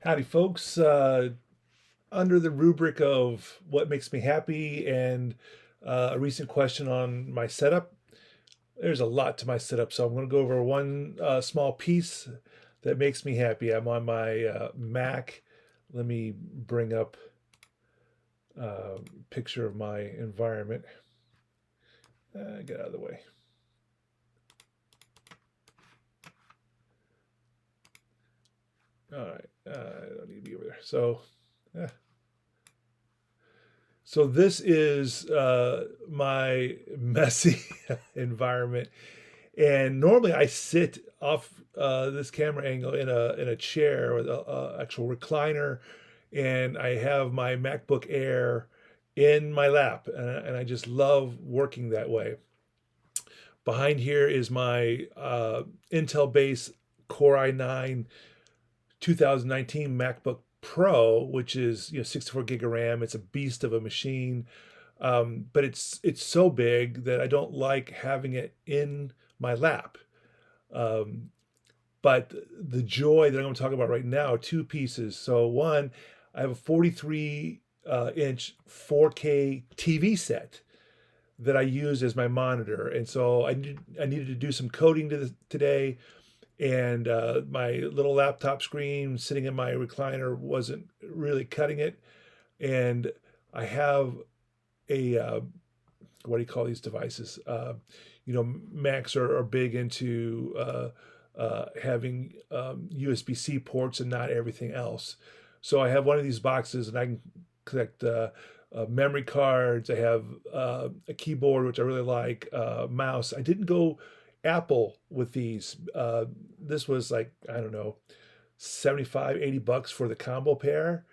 Howdy, folks. Under the rubric of what makes me happy and a recent question on my setup, there's a lot to my setup. So I'm going to go over one small piece that makes me happy. I'm on my Mac. Let me bring up a picture of my environment. Get out of the way. All right. I don't need to be over there. Uh, So this is my messy environment, and normally I sit off this camera angle in a chair with a actual recliner, and I have my MacBook Air in my lap, and I just love working that way. Behind here is my Intel base Core i9 2019 MacBook Pro, which is 64 gig of RAM. It's a beast of a machine, but it's so big that I don't like having it in my lap. Um, but the joy that I'm going to talk about right now, two pieces. So one, I have a 43 inch 4K TV set that I use as my monitor, and so I needed to do some coding today, and my little laptop screen sitting in my recliner wasn't really cutting it. And I have a what do you call these devices? Macs are big into having USB-C ports and not everything else. So I have one of these boxes, and I can connect memory cards. I have a keyboard, which I really like, mouse. I didn't go Apple with these. This was like, I don't know, 75, $80 for the combo pair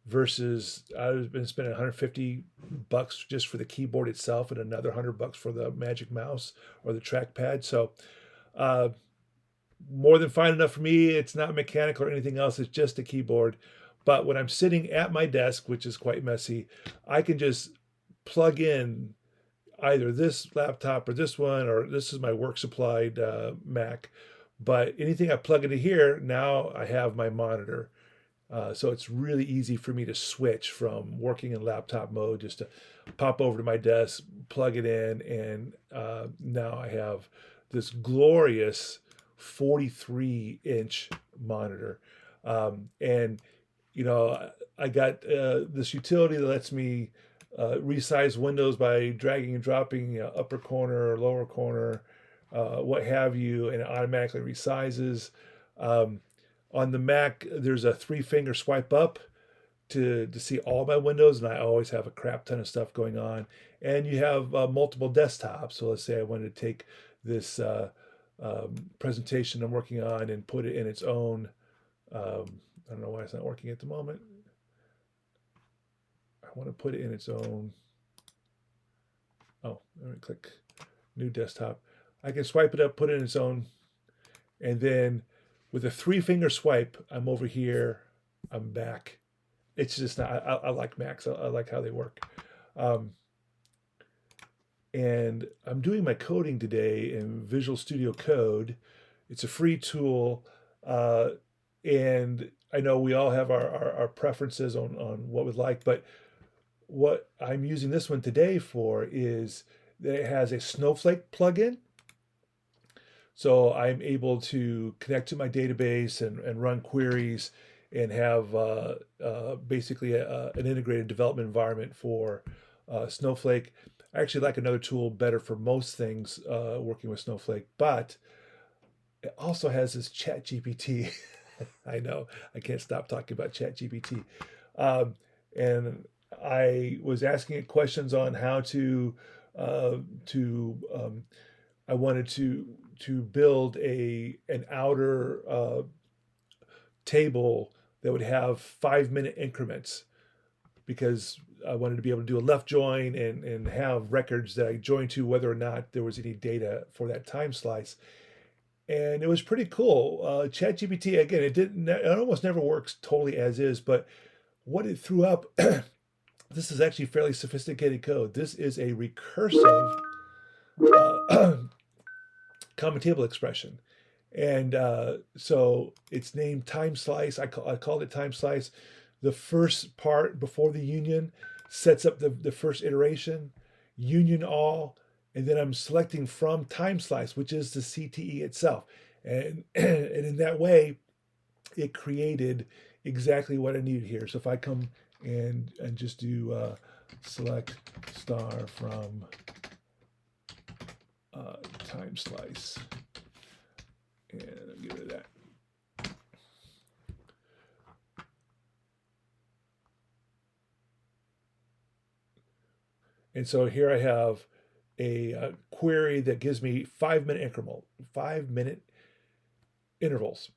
versus I've been spending 150 bucks just for the keyboard itself and another 100 bucks for the magic mouse or the trackpad. So uh, more than fine enough for me. It's not mechanical or anything else. It's just a keyboard. But when I'm sitting at my desk, which is quite messy, I can just plug in either this laptop or this one, or this is my work supplied Mac. But anything I plug into here, now I have my monitor. So it's really easy for me to switch from working in laptop mode just to pop over to my desk, plug it in, and now I have this glorious 43-inch monitor. And, I got this utility that lets me resize windows by dragging and dropping upper corner or lower corner, what have you, and it automatically resizes. Um, on the Mac, there's a three-finger swipe up to see all my windows, and I always have a crap ton of stuff going on. And you have multiple desktops. So let's say I wanted to take this presentation I'm working on and put it in its own. I don't know why it's not working at the moment. I want to put it in its own. Oh, let me click new desktop. I can swipe it up, put it in its own, and then with a three-finger swipe, I'm over here. I'm back. It's just not. I like Macs. I like how they work. Um, and I'm doing my coding today in Visual Studio Code. It's a free tool, and I know we all have our preferences on what we like, but what I'm using this one today for is that it has a Snowflake plugin. So I'm able to connect to my database and run queries and have basically an integrated development environment for Snowflake. I actually like another tool better for most things working with Snowflake, but it also has this ChatGPT. I know I can't stop talking about ChatGPT. And I was asking it questions on how to I wanted to build an outer table that would have 5 minute increments because I wanted to be able to do a left join and have records that I joined to whether or not there was any data for that time slice. And it was pretty cool. ChatGPT, again, it almost never works totally as is, but what it threw up, this is actually fairly sophisticated code. This is a recursive common table expression. And so it's named Time Slice. I called it Time Slice. The first part before the union sets up the first iteration, union all, and then I'm selecting from Time Slice, which is the CTE itself. And in that way, it created exactly what I needed here. So if I come and just do select star from Time Slice, and I'll get rid of that. And so here I have a query that gives me 5 minute intervals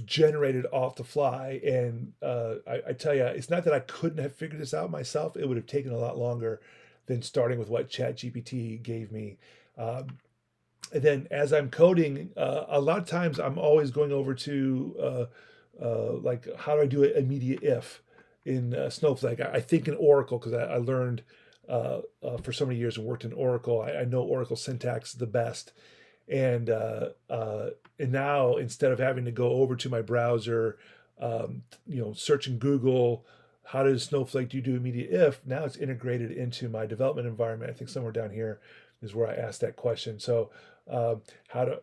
generated off the fly. And I tell you, it's not that I couldn't have figured this out myself. It would have taken a lot longer than starting with what ChatGPT gave me. And then as I'm coding, a lot of times I'm always going over to like how do I do an immediate if in Snowflake. I think in Oracle because I learned for so many years and worked in Oracle. I know Oracle syntax the best, and now instead of having to go over to my browser, search in Google, how does Snowflake do immediate if? Now it's integrated into my development environment. I think somewhere down here is where I asked that question. So how to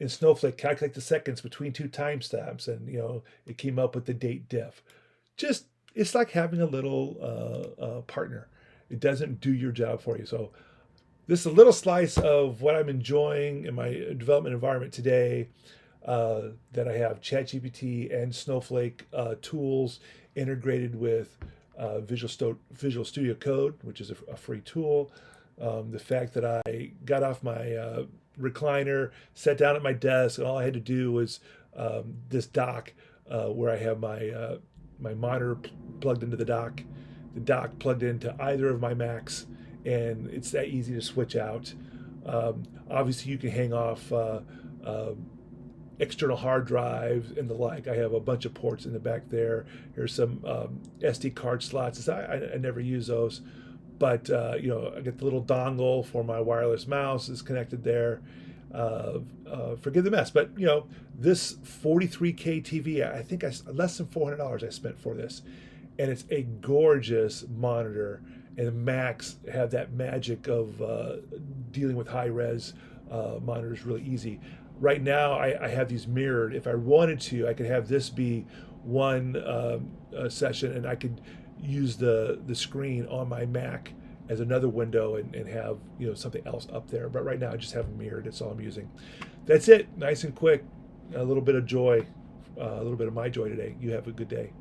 in Snowflake calculate the seconds between two timestamps, and it came up with the date diff. Just it's like having a little partner. It doesn't do your job for you. So this is a little slice of what I'm enjoying in my development environment today. That I have ChatGPT and Snowflake tools integrated with Visual Studio Code, which is a free tool. The fact that I got off my recliner, sat down at my desk, and all I had to do was this dock where I have my monitor plugged into the dock plugged into either of my Macs, and it's that easy to switch out. Obviously, you can hang off external hard drives and the like. I have a bunch of ports in the back there. There's some SD card slots. I never use those, but I get the little dongle for my wireless mouse is connected there. Forgive the mess, but this 43K TV, I think less than $400 I spent for this, and it's a gorgeous monitor. And the Macs have that magic of dealing with high res monitors really easy. Right now, I have these mirrored. If I wanted to, I could have this be one session, and I could use the screen on my Mac as another window and have something else up there. But right now, I just have them mirrored. That's all I'm using. That's it. Nice and quick. A little bit of joy, a little bit of my joy today. You have a good day.